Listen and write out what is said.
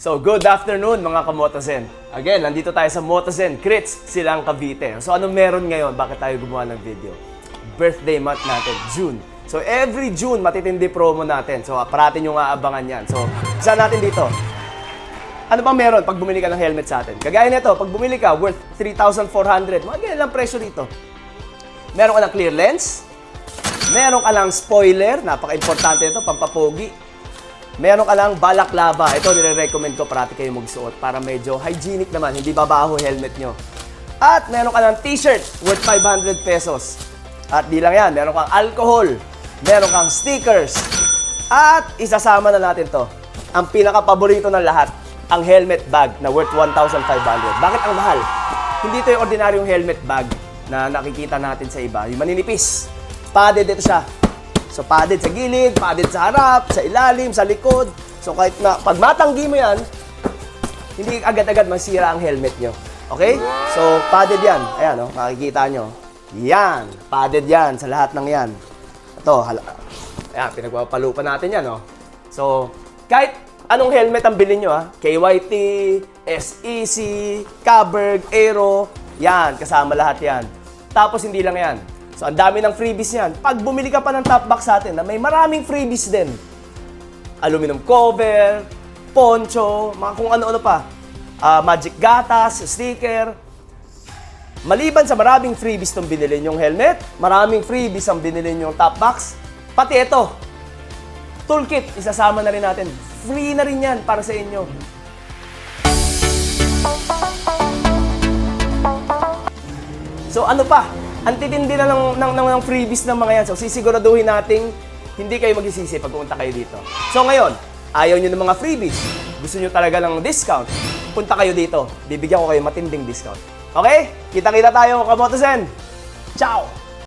So, good afternoon mga kamotozen. Again, nandito tayo sa Motozen Crits, Silang Cavite. So, anong meron ngayon? Bakit tayo gumawa ng video? Birthday month natin, June. So, every June, matitindi promo natin. So, parating yung aabangan yan. So, isa natin dito. Ano bang meron pag bumili ka ng helmet sa atin? Kagaya nito, pag bumili ka, worth 3,400. Mga ganyan lang presyo dito. Meron ka ng clear lens. Meron ka lang spoiler. Napaka-importante ito, pampapogi. Meron ka lang balaklava. Ito, nire-recommend ko parati kayo magsuot para medyo hygienic naman, hindi babaho helmet nyo. At meron ka lang t-shirt worth 500 pesos. At di lang yan, meron kang alcohol, meron kang stickers. At isasama na natin to, ang pinaka-paborito ng lahat, ang helmet bag na worth 1,500. Bakit ang mahal? Hindi ito yung ordinaryong helmet bag na nakikita natin sa iba. Yung maninipis. Padded ito siya. So, padded sa gilid, padded sa harap, sa ilalim, sa likod. So, kahit na pag matanggi mo yan, hindi agad-agad masira ang helmet nyo. Okay? So, padded yan. Ayan, oh, makikita nyo. Yan. Padded yan sa lahat ng yan. Ito, ayan, pinagpapalupan natin yan, oh. So, kahit anong helmet ang bilhin nyo, ha? KYT, SEC, Caberg, Aero, yan, kasama lahat yan. Tapos, hindi lang yan. So, ang dami ng freebies yan. Pag bumili ka pa ng top box sa atin, may maraming freebies din. Aluminum cover, poncho, mga kung ano-ano pa. Magic gatas, sticker. Maliban sa maraming freebies itong binili nyong helmet, maraming freebies ang binili nyong top box, pati ito, toolkit, isasama na rin natin. Free na rin yan para sa inyo. So, ano pa? Ang titindi na ng freebies ng mga yan. So, sisiguraduhin nating hindi kayo magsisisi pag pumunta kayo dito. So, ngayon, ayaw nyo ng mga freebies. Gusto nyo talaga ng discount. Punta kayo dito. Bibigyan ko kayo matinding discount. Okay? Kita-kita tayo, kamotozen! Ciao!